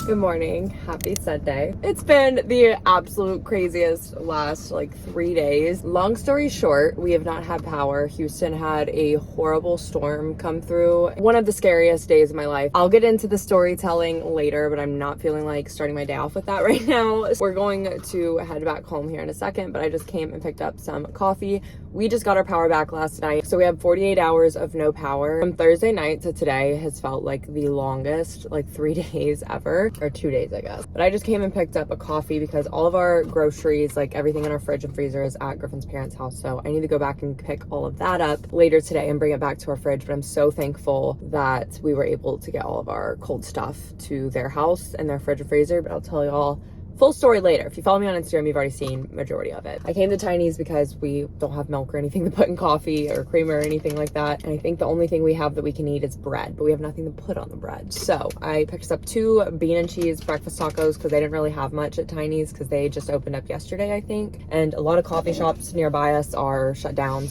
Good morning. Happy Sunday. It's been the absolute craziest last 3 days. Long story short, we have not had power. Houston had a horrible storm come through. One of the scariest days of my life. I'll get into the storytelling later, but I'm not feeling like starting my day off with that right now. We're going to head back home here in a second, but I just came and picked up some coffee. We just got our power back last night. So we had 48 hours of no power. From Thursday night to today has felt like the longest 3 days ever. Or 2 days, I guess. But I just came and picked up a coffee because all of our groceries, everything in our fridge and freezer is at Griffin's parents' house. So I need to go back and pick all of that up later today and bring it back to our fridge. But I'm so thankful that we were able to get all of our cold stuff to their house and their fridge and freezer. But I'll tell you all full story later. If you follow me on Instagram, you've already seen majority of it. I came to Tiny's because we don't have milk or anything to put in coffee or creamer or anything like that. And I think the only thing we have that we can eat is bread, but we have nothing to put on the bread. So I picked up 2 bean and cheese breakfast tacos because they didn't really have much at Tiny's because they just opened up yesterday, I think. And a lot of coffee shops nearby us are shut down.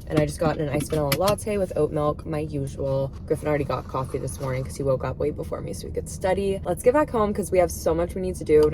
And I just got an iced vanilla latte with oat milk, my usual. Griffin already got coffee this morning because he woke up way before me so we could study. Let's get back home because we have so much we need to do.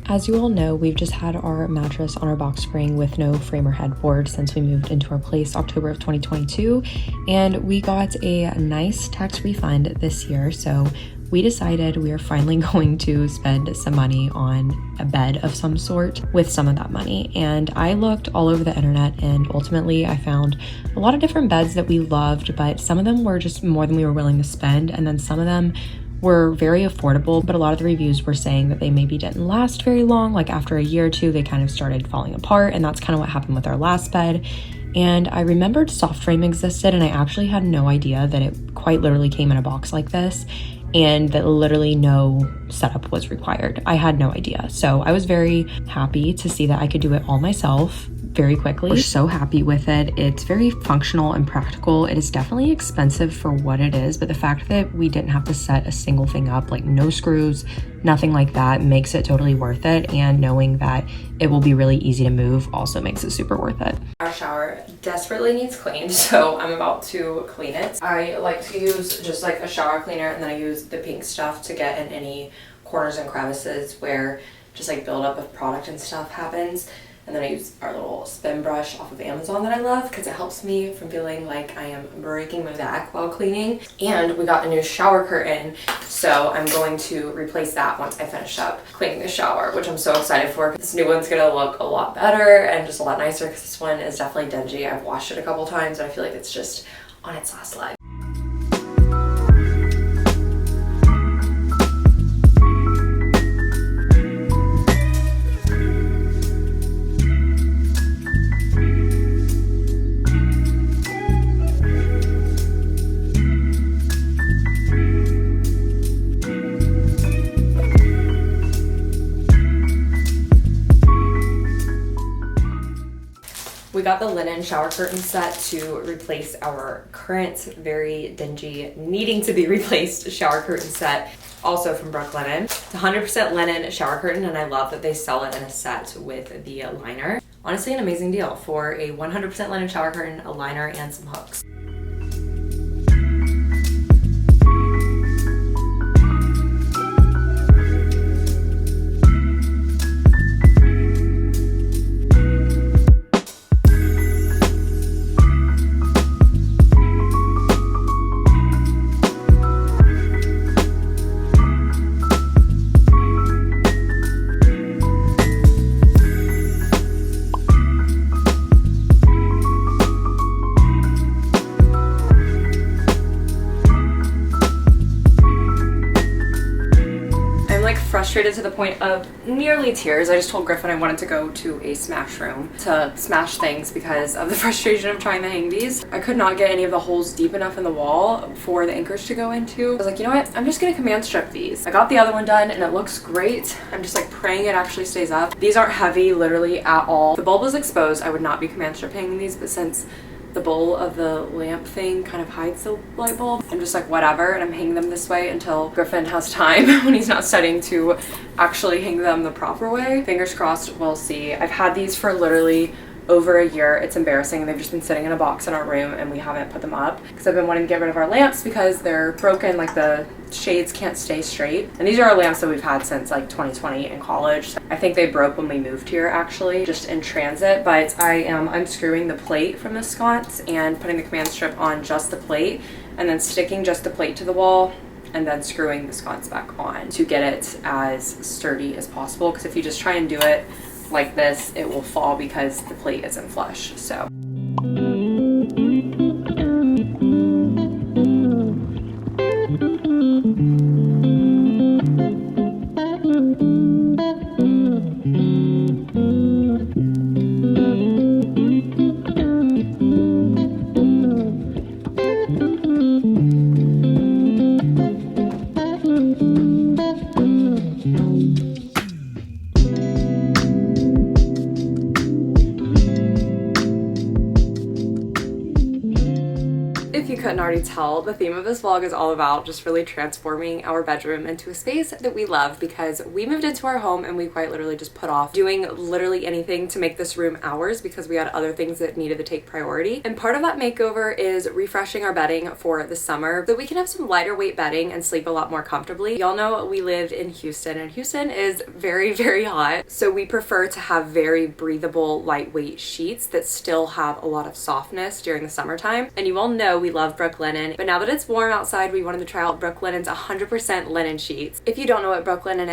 As you all know, we've just had our mattress on our box spring with no frame or headboard since we moved into our place October of 2022, and we got a nice tax refund this year, so we decided we are finally going to spend some money on a bed of some sort with some of that money. And I looked all over the internet and ultimately I found a lot of different beds that we loved, but some of them were just more than we were willing to spend, and then some of them were very affordable, but a lot of the reviews were saying that they maybe didn't last very long. After a year or two, they kind of started falling apart, and that's kind of what happened with our last bed. And I remembered soft frame existed, and I actually had no idea that it quite literally came in a box like this and that literally no setup was required. I had no idea. So I was very happy to see that I could do it all myself very quickly. We're so happy with it. It's very functional and practical. It is definitely expensive for what it is, but the fact that we didn't have to set a single thing up, no screws, nothing like that, makes it totally worth it. And knowing that it will be really easy to move also makes it super worth it. Our shower desperately needs cleaned, so I'm about to clean it. I like to use just a shower cleaner, and then I use the pink stuff to get in any corners and crevices where just buildup of product and stuff happens. And then I use our little spin brush off of Amazon that I love because it helps me from feeling like I am breaking my back while cleaning. And we got a new shower curtain, so I'm going to replace that once I finish up cleaning the shower, which I'm so excited for. This new one's gonna look a lot better and just a lot nicer because this one is definitely dingy. I've washed it a couple times and I feel like it's just on its last leg. We got the linen shower curtain set to replace our current very dingy, needing to be replaced shower curtain set, also from Brooklinen. It's 100% linen shower curtain, and I love that they sell it in a set with the liner. Honestly, an amazing deal for a 100% linen shower curtain, a liner, and some hooks. Frustrated to the point of nearly tears. I just told Griffin I wanted to go to a smash room to smash things because of the frustration of trying to hang these. I could not get any of the holes deep enough in the wall for the anchors to go into. I was like, you know what? I'm just gonna command strip these. I got the other one done and it looks great. I'm just praying it actually stays up. These aren't heavy literally at all. If the bulb was exposed, I would not be command strip hanging these, but since the bowl of the lamp thing kind of hides the light bulb, I'm just whatever, and I'm hanging them this way until Griffin has time when he's not studying to actually hang them the proper way. Fingers crossed, we'll see. I've had these for literally over a year. It's embarrassing. They've just been sitting in a box in our room and we haven't put them up because I've been wanting to get rid of our lamps because they're broken, like the shades can't stay straight. And these are our lamps that we've had since like 2020 in college. I think they broke when we moved here, actually, just in transit. But I am unscrewing the plate from the sconce and putting the command strip on just the plate, and then sticking just the plate to the wall, and then screwing the sconce back on to get it as sturdy as possible. Because if you just try and do it like this, it will fall because the plate isn't flush. So if you couldn't already tell, the theme of this vlog is all about just really transforming our bedroom into a space that we love, because we moved into our home and we quite literally just put off doing literally anything to make this room ours because we had other things that needed to take priority. And part of that makeover is refreshing our bedding for the summer so that we can have some lighter weight bedding and sleep a lot more comfortably. Y'all know we live in Houston, and Houston is very, very hot. So we prefer to have very breathable, lightweight sheets that still have a lot of softness during the summertime. And you all know we love Brooklinen, but now that it's warm outside, we wanted to try out Brooklinen's 100% linen sheets. If you don't know what Brooklinen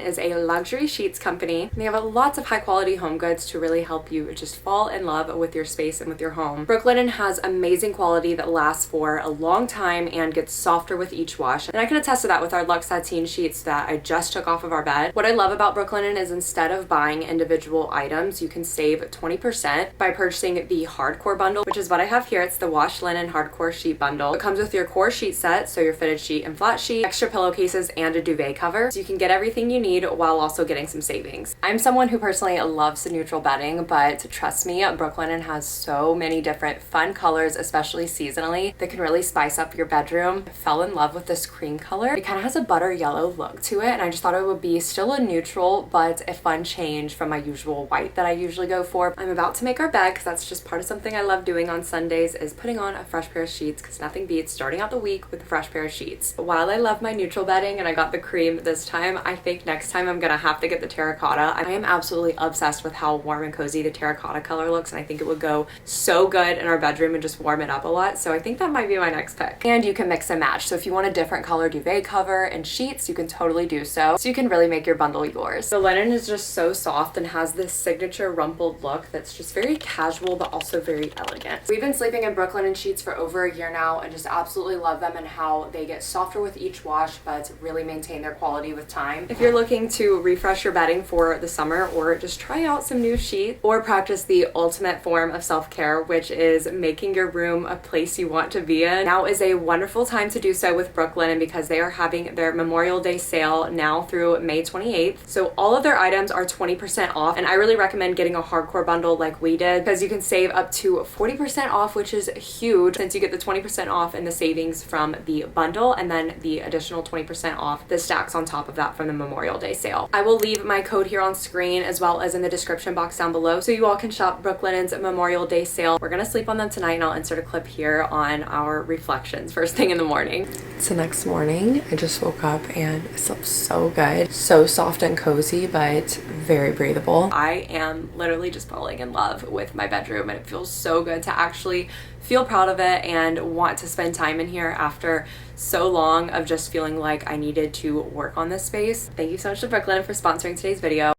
is a luxury sheets company. They have lots of high quality home goods to really help you just fall in love with your space and with your home. Brooklinen has amazing quality that lasts for a long time and gets softer with each wash. And I can attest to that with our Luxe Sateen sheets that I just took off of our bed. What I love about Brooklinen is instead of buying individual items, you can save 20% by purchasing the hardcore bundle, which is what I have here. It's the wash linen hardcore sheet bundle. It comes with your core sheet set, so your fitted sheet and flat sheet, extra pillowcases, and a duvet cover. So you can get everything you need while also getting some savings. I'm someone who personally loves neutral bedding, but trust me, Brooklinen has so many different fun colors, especially seasonally, that can really spice up your bedroom. I fell in love with this cream color. It kind of has a butter yellow look to it, and I just thought it would be still a neutral, but a fun change from my usual white that I usually go for. I'm about to make our bed because that's just part of something I love doing on Sundays, is putting on a fresh pair of sheets, because nothing beats starting out the week with a fresh pair of sheets. While I love my neutral bedding and I got the cream this time, I think next time I'm gonna have to get the terracotta. I am absolutely obsessed with how warm and cozy the terracotta color looks, and I think it would go so good in our bedroom and just warm it up a lot. So I think that might be my next pick. And you can mix and match. So if you want a different color duvet cover and sheets, you can totally do so. So you can really make your bundle yours. The linen is just so soft and has this signature rumpled look that's just very casual but also very elegant. We've been sleeping in Brooklinen sheets for over a year now and just absolutely love them and how they get softer with each wash but really maintain their quality with time. If you're looking to refresh your bedding for the summer, or just try out some new sheets, or practice the ultimate form of self-care, which is making your room a place you want to be in, now is a wonderful time to do so with Brooklinen, because they are having their Memorial Day sale now through May 28th. So all of their items are 20% off, and I really recommend getting a hardcore bundle like we did, because you can save up to 40% off, which is huge, since you get the 20% off and the savings from the bundle, and then the additional 20% off the stacks on top of that from the Memorial Day sale. I will leave my code here on screen as well as in the description box down below so you all can shop Brooklinen's Memorial Day sale. We're gonna sleep on them tonight, and I'll insert a clip here on our reflections first thing in the morning. It's the next morning. I just woke up and it slept so good. So soft and cozy, but very breathable. I am literally just falling in love with my bedroom, and it feels so good to actually feel proud of it and want to spend time in here after so long of just feeling like I needed to work on this space. Thank you so much to Brooklinen for sponsoring today's video.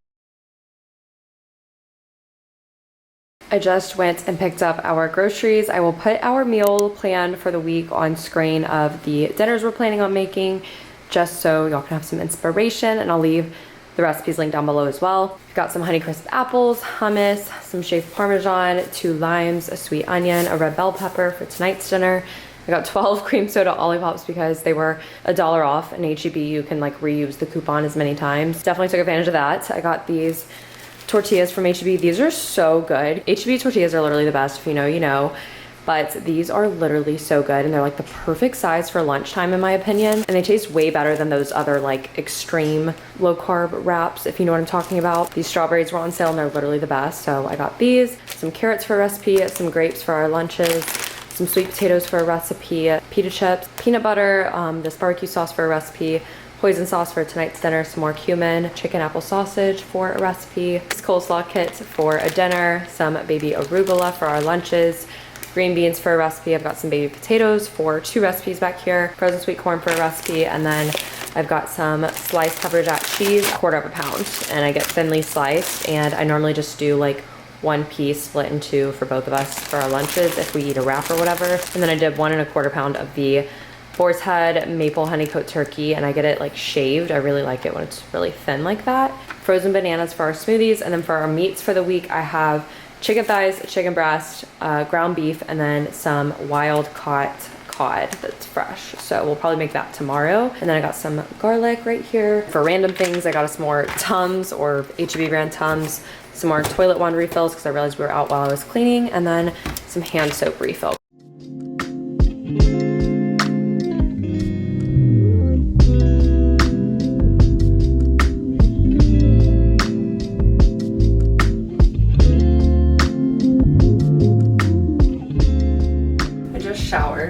I just went and picked up our groceries. I will put our meal plan for the week on screen of the dinners we're planning on making, just so y'all can have some inspiration, and I'll leave the recipes linked down below as well. We've got some Honeycrisp apples, hummus, some shaved Parmesan, 2 limes, a sweet onion, a red bell pepper for tonight's dinner. I got 12 cream soda Olippops because they were $1 off, and HEB you can like reuse the coupon as many times. Definitely took advantage of that. I got these tortillas from HEB. These are so good. HEB tortillas are literally the best. If you know, you know. but these are literally so good, and they're like the perfect size for lunchtime in my opinion, and they taste way better than those other like extreme low carb wraps, if you know what I'm talking about. These strawberries were on sale and they're literally the best, so I got these. Some carrots for a recipe, some grapes for our lunches, some sweet potatoes for a recipe, pita chips, peanut butter, this barbecue sauce for a recipe, hoisin sauce for tonight's dinner, some more cumin, chicken apple sausage for a recipe, this coleslaw kit for a dinner, some baby arugula for our lunches, green beans for a recipe. I've got some baby potatoes for 2 recipes back here, frozen sweet corn for a recipe, and then I've got some sliced pepper jack cheese, 1/4 pound, and I get thinly sliced, and I normally just do like 1 piece split in 2 for both of us for our lunches if we eat a wrap or whatever. And then I did 1 1/4 pound of the boar's head maple honeycoat turkey, and I get it like shaved. I really like it when it's really thin like that. Frozen bananas for our smoothies, and then for our meats for the week, I have chicken thighs, chicken breast, ground beef, and then some wild caught cod that's fresh. So we'll probably make that tomorrow. And then I got some garlic right here. For random things, I got us more Tums or H-E-B brand Tums, some more toilet wand refills because I realized we were out while I was cleaning, and then some hand soap refill.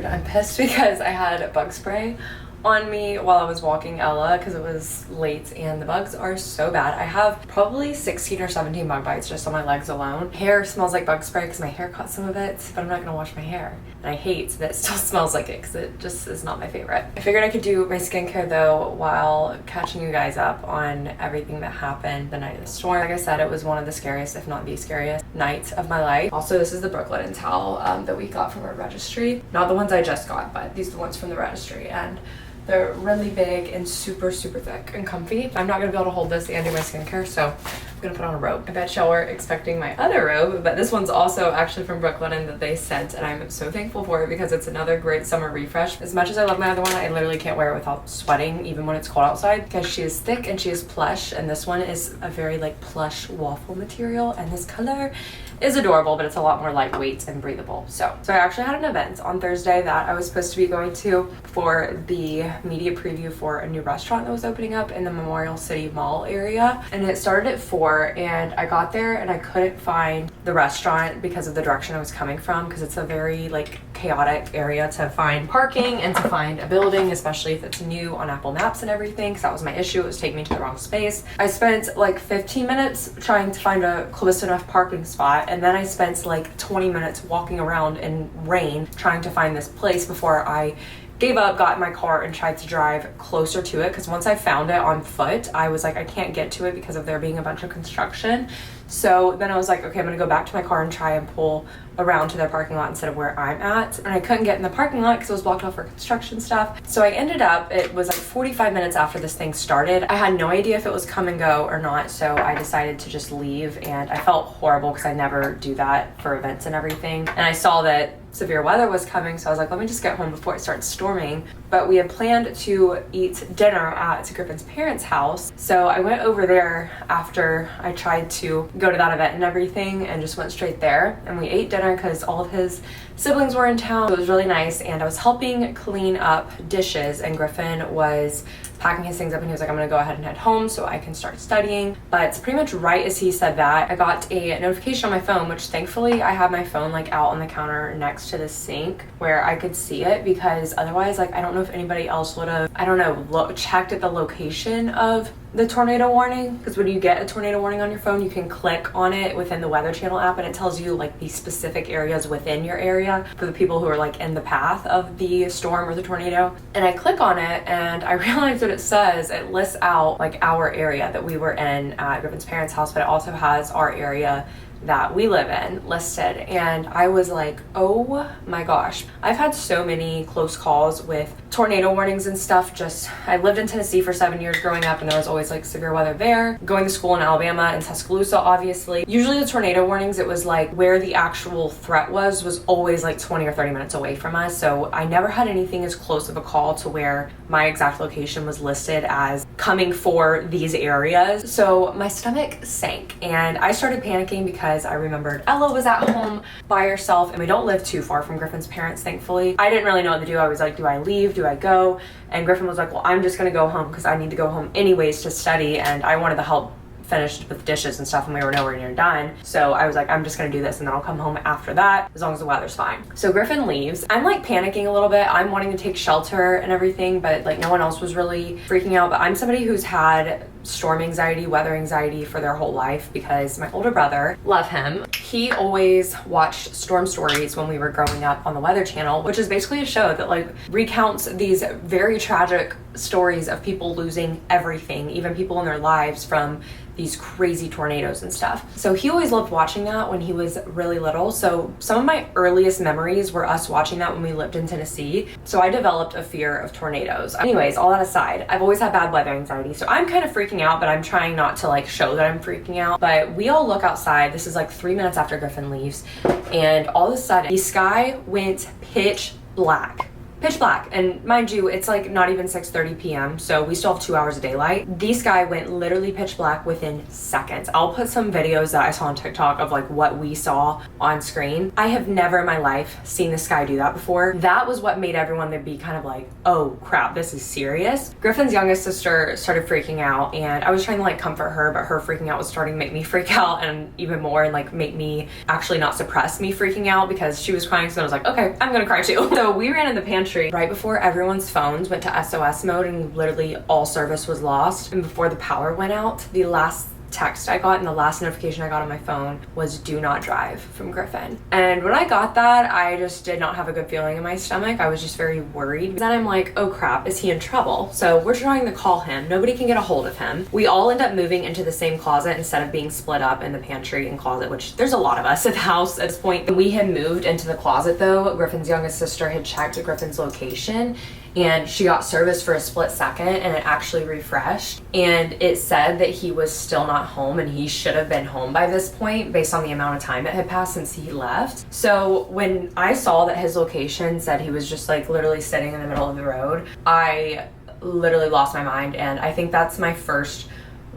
I'm pissed because I had bug spray on me while I was walking Ella because it was late, and the bugs are so bad. I have probably 16 or 17 bug bites just on my legs alone. Hair smells like bug spray because my hair caught some of it, but I'm not gonna wash my hair. And I hate that it still smells like it because it just is not my favorite. I figured I could do my skincare though while catching you guys up on everything that happened the night of the storm. Like I said, it was one of the scariest, if not the scariest, nights of my life. Also, this is the Brooklyn towel that we got from our registry. Not the ones I just got, but these are the ones from the registry. And they're really big and super, super thick and comfy. I'm not gonna be able to hold this and do my skincare, so I'm gonna put on a robe. I bet y'all were expecting my other robe, but this one's also actually from Brooklyn and that they sent, and I'm so thankful for it because it's another great summer refresh. As much as I love my other one, I literally can't wear it without sweating, even when it's cold outside, because she is thick and she is plush, and this one is a very like plush waffle material, and this color is adorable, but it's a lot more lightweight and breathable. So I actually had an event on Thursday that I was supposed to be going to for the media preview for a new restaurant that was opening up in the Memorial City Mall area, and it started at 4, and I got there and I couldn't find the restaurant because of the direction I was coming from, because it's a very like chaotic area to find parking and to find a building, especially if it's new on Apple Maps and everything, because that was my issue. It was taking me to the wrong space. I spent like 15 minutes trying to find a close enough parking spot, and then I spent like 20 minutes walking around in rain trying to find this place before I gave up, got in my car, and tried to drive closer to it, because once I found it on foot, I was like, I can't get to it because of there being a bunch of construction. So then I was like, okay, I'm gonna go back to my car and try and pull around to their parking lot instead of where I'm at. And I couldn't get in the parking lot because it was blocked off for construction stuff. So I ended up, it was like 45 minutes after this thing started. I had no idea if it was come and go or not, so I decided to just leave, and I felt horrible because I never do that for events and everything. And I saw that severe weather was coming, so I was like, let me just get home before it starts storming. But we had planned to eat dinner at Griffin's parents' house, so I went over there after I tried to go to that event and everything, and just went straight there, and we ate dinner because all of his siblings were in town. It was really nice, and I was helping clean up dishes, and Griffin was packing his things up, and he was like, I'm gonna go ahead and head home so I can start studying. But pretty much right as he said that, I got a notification on my phone, which thankfully I have my phone like out on the counter next to the sink where I could see it, because otherwise, like, I don't know if anybody else would have, I don't know, checked at the location of the tornado warning, because when you get a tornado warning on your phone, you can click on it within the Weather Channel app, and it tells you like the specific areas within your area for the people who are like in the path of the storm or the tornado. And I click on it, and I realized what it says. It lists out like our area that we were in at Griffin's parents' house, but it also has our area that we live in listed. And I was like, oh my gosh, I've had so many close calls with tornado warnings and stuff. Just, I lived in Tennessee for 7 years growing up, and there was always like severe weather there. Going to school in Alabama and Tuscaloosa, obviously. Usually the tornado warnings, it was like where the actual threat was always like 20 or 30 minutes away from us. So I never had anything as close of a call to where my exact location was listed as coming for these areas. So my stomach sank and I started panicking because I remembered Ella was at home by herself and we don't live too far from Griffin's parents, thankfully. I didn't really know what to do. I was like, do I leave? Do I go? And Griffin was like, well, I'm just gonna go home because I need to go home anyways to study, and I wanted the help finished with dishes and stuff and we were nowhere near done. So I was like, I'm just gonna do this and then I'll come home after that as long as the weather's fine. So Griffin leaves. I'm like panicking a little bit. I'm wanting to take shelter and everything, but like no one else was really freaking out. But I'm somebody who's had storm anxiety, weather anxiety for their whole life because my older brother, love him, he always watched storm stories when we were growing up on the Weather Channel, which is basically a show that like recounts these very tragic stories of people losing everything, even people in their lives, from these crazy tornadoes and stuff. So he always loved watching that when he was really little. So some of my earliest memories were us watching that when we lived in Tennessee. So I developed a fear of tornadoes. Anyways, all that aside, I've always had bad weather anxiety. So I'm kind of freaking out, but I'm trying not to like show that I'm freaking out. But we all look outside. This is like 3 minutes after Griffin leaves. And all of a sudden the sky went pitch black. Pitch black. And mind you, it's like not even 6:30 p.m. so we still have 2 hours of daylight. The sky went literally pitch black within seconds. I'll put some videos that I saw on TikTok of like what we saw on screen. I have never in my life seen the sky do that before. That was what made everyone to be kind of like, oh crap, this is serious. Griffin's youngest sister started freaking out and I was trying to like comfort her, but her freaking out was starting to make me freak out and even more, and like make me actually not suppress me freaking out because she was crying. So I was like, okay, I'm gonna cry too. So we ran in the pantry right before everyone's phones went to SOS mode and literally all service was lost, and before the power went out. The last text I got and the last notification I got on my phone was do not drive from Griffin. And when I got that, I just did not have a good feeling in my stomach. I was just very worried. Then I'm like, oh crap, is he in trouble? So we're trying to call him. Nobody can get a hold of him. We all end up moving into the same closet instead of being split up in the pantry and closet, which there's a lot of us at the house at this point. We had moved into the closet though. Griffin's youngest sister had checked Griffin's location and she got service for a split second and it actually refreshed and it said that he was still not home and he should have been home by this point based on the amount of time that had passed since he left. So when I saw that his location said he was just like literally sitting in the middle of the road, I literally lost my mind, and I think that's my first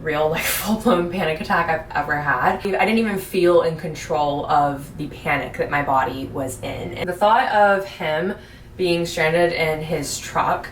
real like full-blown panic attack I've ever had. I didn't even feel in control of the panic that my body was in. And the thought of him being stranded in his truck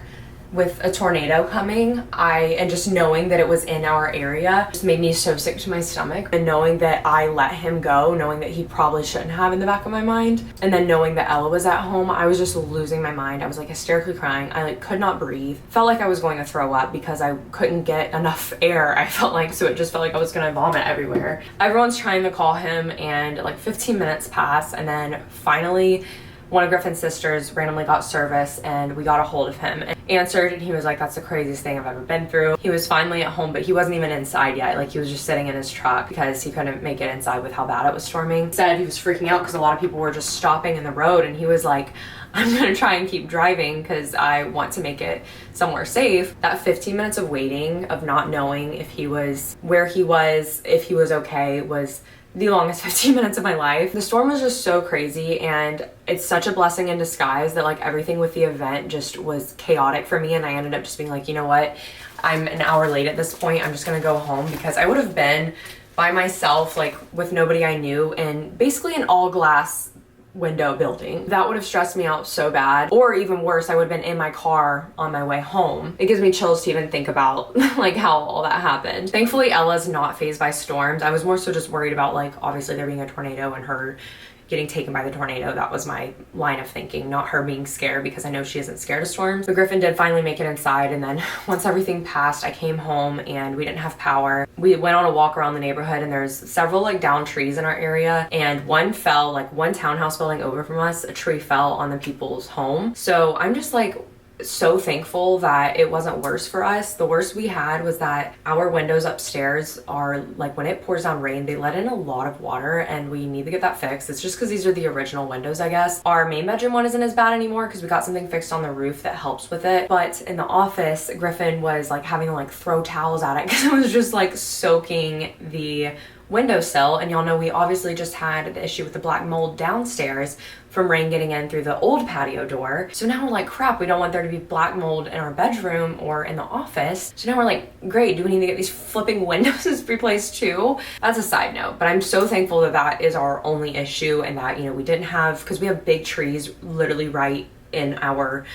with a tornado coming, and just knowing that it was in our area just made me so sick to my stomach. And knowing that I let him go, knowing that he probably shouldn't have in the back of my mind, and then knowing that Ella was at home, I was just losing my mind. I was like hysterically crying. I like could not breathe. Felt like I was going to throw up because I couldn't get enough air, I felt like, so it just felt like I was gonna vomit everywhere. Everyone's trying to call him and like 15 minutes pass, and then finally one of Griffin's sisters randomly got service and we got a hold of him and answered, and he was like, that's the craziest thing I've ever been through. He was finally at home, but he wasn't even inside yet. Like he was just sitting in his truck because he couldn't make it inside with how bad it was storming. He said he was freaking out because a lot of people were just stopping in the road, and he was like, I'm gonna try and keep driving because I want to make it somewhere safe. That 15 minutes of waiting, of not knowing if he was, where he was, if he was okay, was the longest 15 minutes of my life. The storm was just so crazy, and it's such a blessing in disguise that like everything with the event just was chaotic for me, and I ended up just being like, you know what, I'm an hour late at this point, I'm just gonna go home, because I would have been by myself, like with nobody I knew, and basically an all glass window building. That would have stressed me out so bad. Or even worse, I would have been in my car on my way home. It gives me chills to even think about like how all that happened. Thankfully, Ella's not fazed by storms. I was more so just worried about like obviously there being a tornado and her getting taken by the tornado. That was my line of thinking, not her being scared, because I know she isn't scared of storms. But Griffin did finally make it inside, and then once everything passed, I came home and we didn't have power. We went on a walk around the neighborhood, and there's several like down trees in our area, and one fell, like one townhouse building over from us, a tree fell on the people's home. So I'm just like so thankful that it wasn't worse for us. The worst we had was that our windows upstairs are like, when it pours down rain, they let in a lot of water, and we need to get that fixed. It's just because these are the original windows, I guess. Our main bedroom one isn't as bad anymore because we got something fixed on the roof that helps with it. But in the office, Griffin was like having to like throw towels at it because it was just like soaking the windowsill, and y'all know we obviously just had the issue with the black mold downstairs from rain getting in through the old patio door. So now we're like, crap, we don't want there to be black mold in our bedroom or in the office. So now we're like, great, do we need to get these flipping windows replaced too? That's a side note, but I'm so thankful that that is our only issue, and that, you know, we didn't have, because we have big trees literally right in our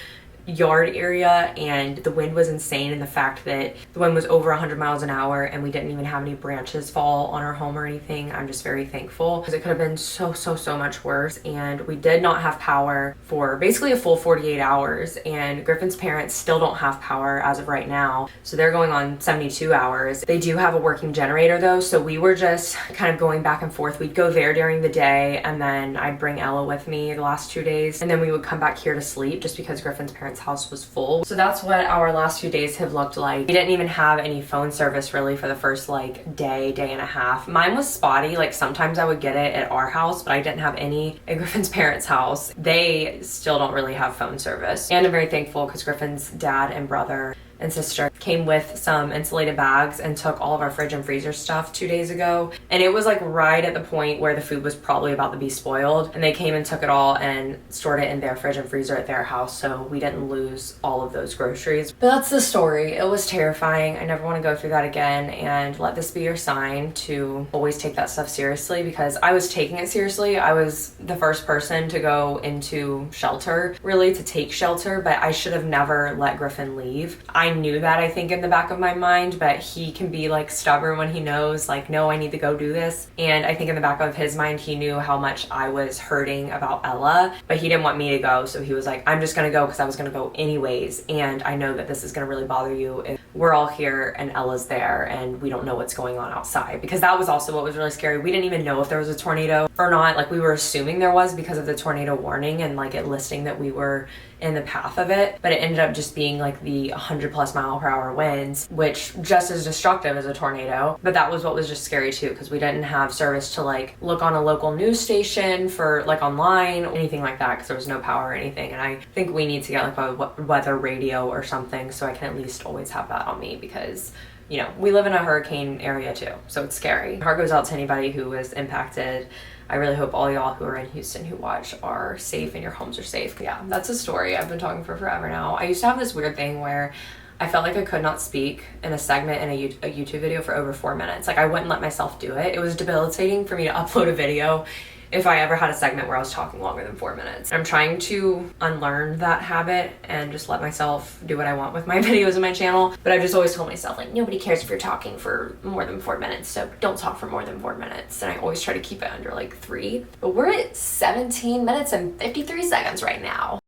yard area, and the wind was insane, and the fact that the wind was over 100 miles an hour and we didn't even have any branches fall on our home or anything, I'm just very thankful, because it could have been so much worse. And we did not have power for basically a full 48 hours, and Griffin's parents still don't have power as of right now, so they're going on 72 hours. They do have a working generator though, so we were just kind of going back and forth. We'd go there during the day, and then I'd bring Ella with me the last 2 days, and then we would come back here to sleep just because Griffin's parents' house was full. So that's what our last few days have looked like. We didn't even have any phone service really for the first like day and a half. Mine was spotty, like sometimes I would get it at our house, but I didn't have any at Griffin's parents' house. They still don't really have phone service. And I'm very thankful because Griffin's dad and brother and sister came with some insulated bags and took all of our fridge and freezer stuff 2 days ago. And it was like right at the point where the food was probably about to be spoiled. And they came and took it all and stored it in their fridge and freezer at their house, so we didn't lose all of those groceries. But that's the story. It was terrifying. I never want to go through that again, and let this be your sign to always take that stuff seriously, because I was taking it seriously. I was the first person to go into shelter, really to take shelter, but I should have never let Griffin leave. I knew that, I think, in the back of my mind, but he can be like stubborn when he knows like, no, I need to go do this. And I think in the back of his mind, he knew how much I was hurting about Ella, but he didn't want me to go. So he was like, I'm just gonna go because I was gonna go anyways. And I know that this is gonna really bother you if we're all here and Ella's there and we don't know what's going on outside. Because that was also what was really scary. We didn't even know if there was a tornado or not. Like, we were assuming there was because of the tornado warning and like it listing that we were in the path of it, but it ended up just being like the 100+ mph winds, which just as destructive as a tornado. But that was what was just scary too, because we didn't have service to like look on a local news station for like online or anything like that, because there was no power or anything. And I think we need to get like a weather radio or something, so I can at least always have that on me, because you know, we live in a hurricane area too, so it's scary. My heart goes out to anybody who was impacted. I really hope all y'all who are in Houston who watch are safe and your homes are safe. Yeah, that's a story I've been talking for forever now. I used to have this weird thing where I felt like I could not speak in a segment in a YouTube video for over 4 minutes. Like, I wouldn't let myself do it. It was debilitating for me to upload a video if I ever had a segment where I was talking longer than 4 minutes. I'm trying to unlearn that habit and just let myself do what I want with my videos on my channel. But I've just always told myself, like, nobody cares if you're talking for more than 4 minutes, so don't talk for more than 4 minutes. And I always try to keep it under like 3. But we're at 17 minutes and 53 seconds right now.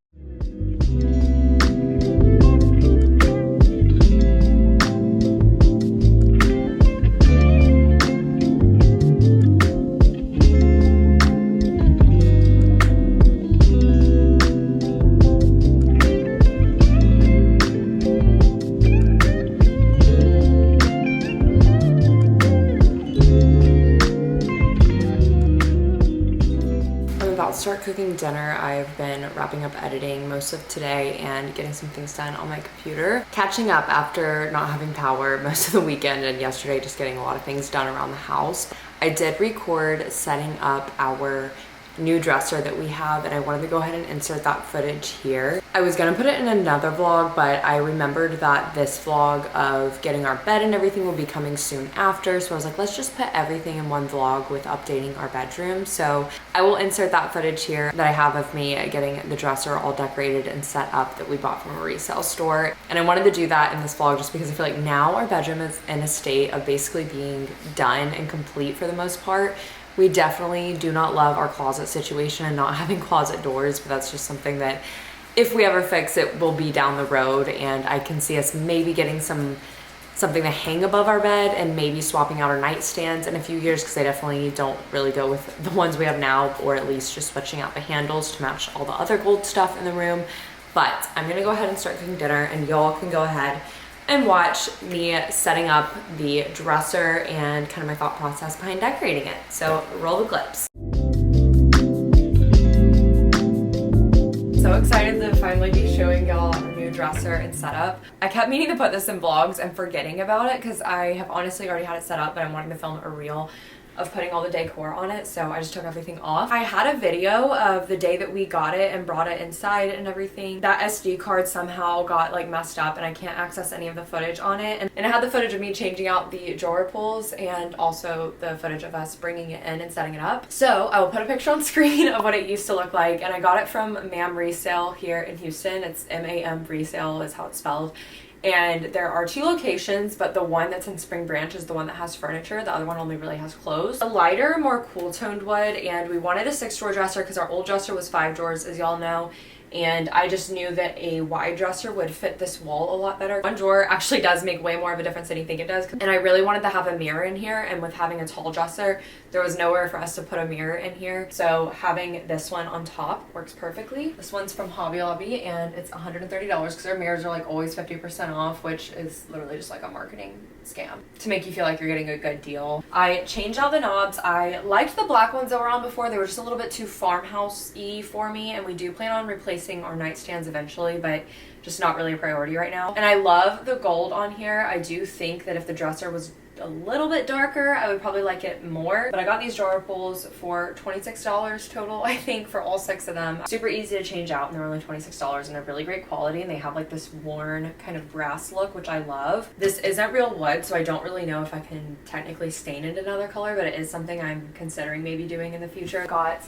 Start cooking dinner. I've been wrapping up editing most of today and getting some things done on my computer. Catching up after not having power most of the weekend and yesterday, just getting a lot of things done around the house. I did record setting up our new dresser that we have, and I wanted to go ahead and insert that footage here. I was gonna put it in another vlog, but I remembered that this vlog of getting our bed and everything will be coming soon after, so I was like, let's just put everything in one vlog with updating our bedroom. So I will insert that footage here that I have of me getting the dresser all decorated and set up that we bought from a resale store. And I wanted to do that in this vlog just because I feel like now our bedroom is in a state of basically being done and complete for the most part. We definitely do not love our closet situation and not having closet doors, but that's just something that if we ever fix it will be down the road. And I can see us maybe getting something to hang above our bed and maybe swapping out our nightstands in a few years, because they definitely don't really go with the ones we have now, or at least just switching out the handles to match all the other gold stuff in the room. But I'm gonna go ahead and start cooking dinner, and y'all can go ahead and watch me setting up the dresser and kind of my thought process behind decorating it. So roll the clips. So excited to finally be showing y'all our new dresser and setup. I kept meaning to put this in vlogs and forgetting about it because I have honestly already had it set up, but I'm wanting to film a reel of putting all the decor on it, so I just took everything off. I had a video of the day that we got it and brought it inside and everything. That SD card somehow got like messed up and I can't access any of the footage on it. And it had the footage of me changing out the drawer pulls and also the footage of us bringing it in and setting it up. So I will put a picture on screen of what it used to look like, and I got it from Mam Resale here in Houston. It's M-A-M Resale is how it's spelled. And there are 2 locations, but the one that's in Spring Branch is the one that has furniture. The other one only really has clothes. A lighter, more cool toned wood, and we wanted a 6-drawer dresser because our old dresser was 5 drawers, as y'all know. And I just knew that a wide dresser would fit this wall a lot better. 1 drawer actually does make way more of a difference than you think it does. And I really wanted to have a mirror in here, and with having a tall dresser, there was nowhere for us to put a mirror in here. So having this one on top works perfectly. This one's from Hobby Lobby and it's $130 because their mirrors are like always 50% off, which is literally just like a marketing scam to make you feel like you're getting a good deal. I changed all the knobs. I liked the black ones that were on before. They were just a little bit too farmhouse-y for me, and we do plan on replacing our nightstands eventually, but just not really a priority right now. And I love the gold on here. I do think that if the dresser was a little bit darker, I would probably like it more. But I got these drawer pulls for $26 total, I think, for all 6 of them. Super easy to change out, and they're only $26, and they're really great quality, and they have like this worn kind of brass look, which I love. This isn't real wood, so I don't really know if I can technically stain it another color, but it is something I'm considering maybe doing in the future. Got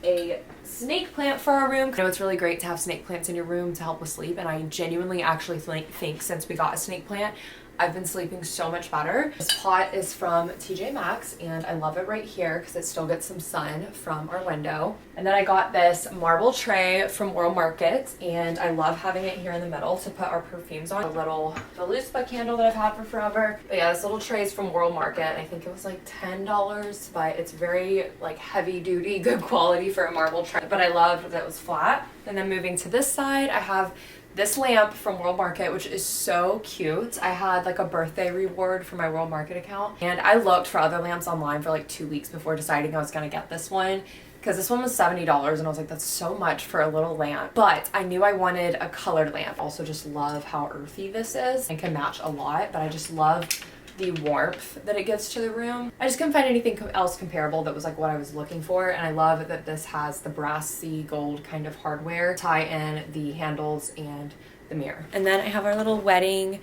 a snake plant for our room. I know it's really great to have snake plants in your room to help with sleep, and I genuinely actually think since we got a snake plant, I've been sleeping so much better. This pot is from TJ Maxx, and I love it right here because it still gets some sun from our window. And then I got this marble tray from World Market, and I love having it here in the middle to put our perfumes on. A little Veluspa candle that I've had for forever. But yeah, this little tray is from World Market. I think it was like $10, but it's very like heavy duty, good quality for a marble tray. But I loved that it was flat. And then moving to this side, I have this lamp from World Market, which is so cute. I had like a birthday reward for my World Market account, and I looked for other lamps online for like 2 weeks before deciding I was gonna get this one, because this one was $70 and I was like, that's so much for a little lamp. But I knew I wanted a colored lamp. Also just love how earthy this is and can match a lot, but I just love the warmth that it gives to the room. I just couldn't find anything else comparable that was like what I was looking for, and I love that this has the brassy gold kind of hardware tie in the handles and the mirror. And then I have our little wedding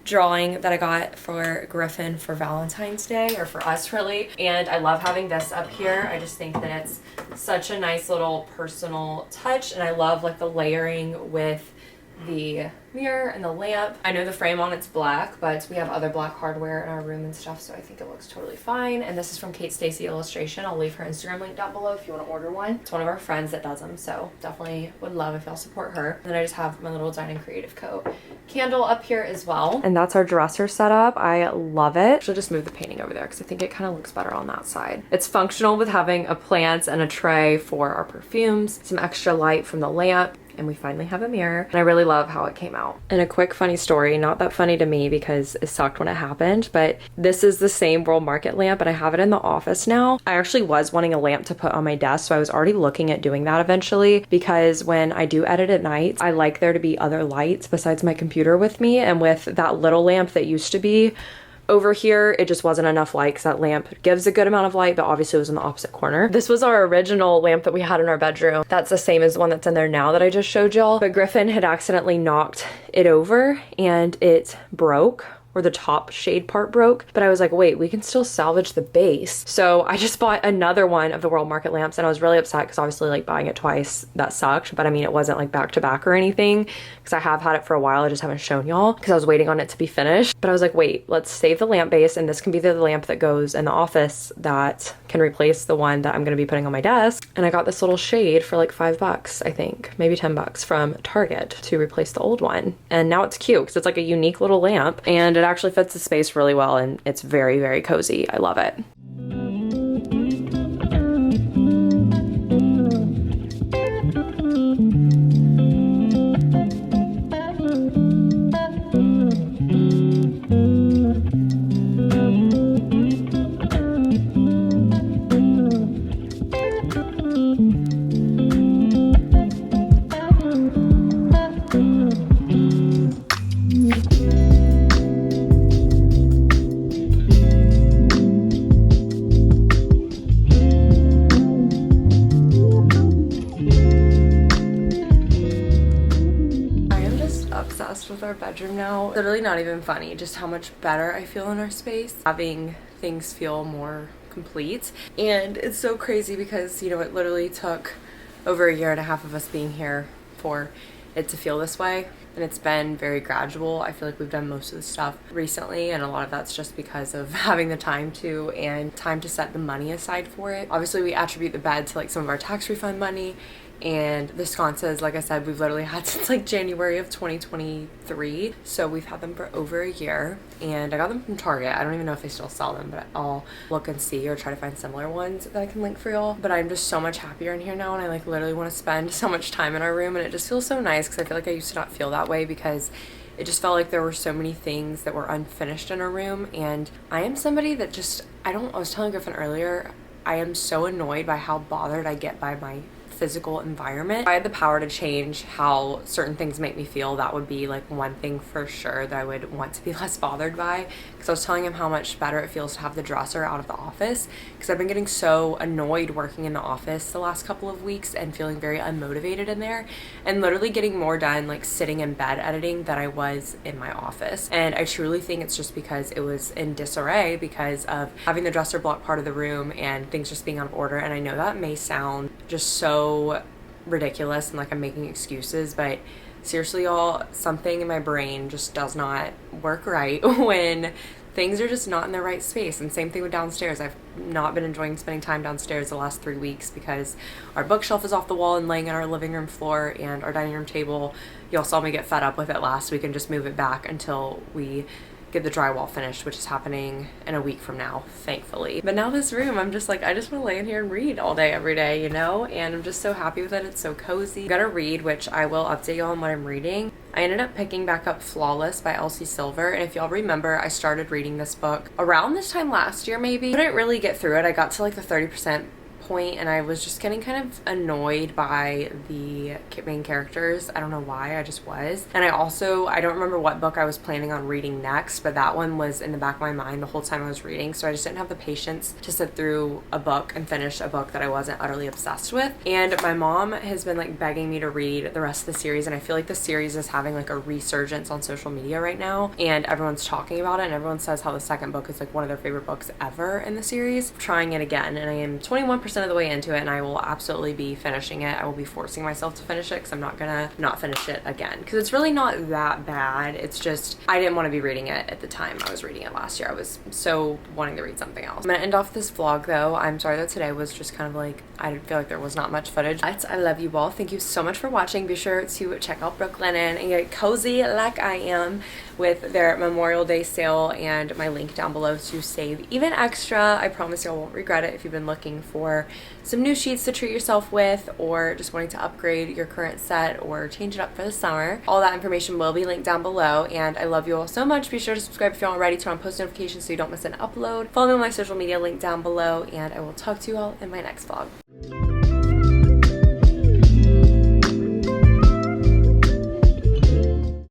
drawing that I got for Griffin for Valentine's Day, or for us really, and I love having this up here. I just think that it's such a nice little personal touch, and I love like the layering with the mirror and the lamp. I know the frame on it's black, but we have other black hardware in our room and stuff, so I think it looks totally fine. And this is from Kate Stacy Illustration. I'll leave her Instagram link down below if you want to order one. It's one of our friends that does them, so definitely would love if y'all support her. And then I just have my little Dine and Creative Co. candle up here as well. And that's our dresser setup. I love it. She'll just move the painting over there because I think it kind of looks better on that side. It's functional with having a plant and a tray for our perfumes, some extra light from the lamp, and we finally have a mirror, and I really love how it came out. And a quick funny story, not that funny to me because it sucked when it happened, but this is the same World Market lamp, and I have it in the office now. I actually was wanting a lamp to put on my desk, so I was already looking at doing that eventually, because when I do edit at night, I like there to be other lights besides my computer with me, and with that little lamp that used to be over here, it just wasn't enough light because that lamp gives a good amount of light, but obviously it was in the opposite corner. This was our original lamp that we had in our bedroom. That's the same as the one that's in there now that I just showed y'all, but Griffin had accidentally knocked it over and it broke, or the top shade part broke, but I was like, wait, we can still salvage the base. So I just bought another one of the World Market lamps, and I was really upset because obviously like buying it twice, that sucked. But I mean, it wasn't like back to back or anything because I have had it for a while. I just haven't shown y'all because I was waiting on it to be finished. But I was like, wait, let's save the lamp base, and this can be the lamp that goes in the office that can replace the one that I'm gonna be putting on my desk. And I got this little shade for like $5, I think, maybe $10 from Target to replace the old one. And now it's cute because it's like a unique little lamp, and it actually fits the space really well, and it's very, very cozy. I love it. with our bedroom now. Literally not even funny, just how much better I feel in our space, having things feel more complete. And it's so crazy because, you know, it literally took over a year and a half of us being here for it to feel this way. And it's been very gradual. I feel like we've done most of the stuff recently, and a lot of that's just because of having the time to and time to set the money aside for it. Obviously, we attribute the bed to like some of our tax refund money, and the sconces, like I said, we've literally had since like January of 2023. So we've had them for over a year, and I got them from Target. I don't even know if they still sell them, but I'll look and see or try to find similar ones that I can link for y'all. But I'm just so much happier in here now, and I like literally want to spend so much time in our room, and it just feels so nice because I feel like I used to not feel that way because it just felt like there were so many things that were unfinished in our room. And I am somebody that just, I was telling Griffin earlier, I am so annoyed by how bothered I get by my physical environment. If I had the power to change how certain things make me feel, that would be like one thing for sure that I would want to be less bothered by. Because I was telling him how much better it feels to have the dresser out of the office, because I've been getting so annoyed working in the office the last couple of weeks and feeling very unmotivated in there, and literally getting more done like sitting in bed editing than I was in my office. And I truly think it's just because it was in disarray because of having the dresser block part of the room and things just being out of order. And I know that may sound just so ridiculous and like I'm making excuses, but seriously, y'all, something in my brain just does not work right when things are just not in the right space. And same thing with downstairs. I've not been enjoying spending time downstairs the last 3 weeks because our bookshelf is off the wall and laying on our living room floor, and our dining room table, y'all saw me get fed up with it last week and just move it back until we get the drywall finished, which is happening in a week from now, thankfully. But now this room, I'm just like, I just want to lay in here and read all day, every day, you know? And I'm just so happy with it. It's so cozy. I'm gonna read, which I will update y'all on what I'm reading. I ended up picking back up Flawless by Elsie Silver. And if y'all remember, I started reading this book around this time last year, maybe. I couldn't really get through it. I got to like the 30% point, and I was just getting kind of annoyed by the main characters. I don't know why, I just was. And I don't remember what book I was planning on reading next, but that one was in the back of my mind the whole time I was reading, so I just didn't have the patience to sit through a book and finish a book that I wasn't utterly obsessed with. And my mom has been like begging me to read the rest of the series, and I feel like the series is having like a resurgence on social media right now, and everyone's talking about it, and everyone says how the second book is like one of their favorite books ever in the series. I'm trying it again, and I am 21% of the way into it, and I will absolutely be finishing it. I will be forcing myself to finish it because I'm not gonna not finish it again, because it's really not that bad. It's just I didn't want to be reading it at the time I was reading it last year. I was so wanting to read something else. I'm gonna end off this vlog though. I'm sorry that today was just kind of like, I feel like there was not much footage. I love you all. Thank you so much for watching. Be sure to check out Brooklinen and get cozy like I am with their Memorial Day sale, and my link down below to save even extra. I promise y'all won't regret it if you've been looking for some new sheets to treat yourself with, or just wanting to upgrade your current set or change it up for the summer. All that information will be linked down below, and I love you all so much. Be sure to subscribe if you're not already, turn on post notifications so you don't miss an upload. Follow me on my social media, link down below, and I will talk to you all in my next vlog.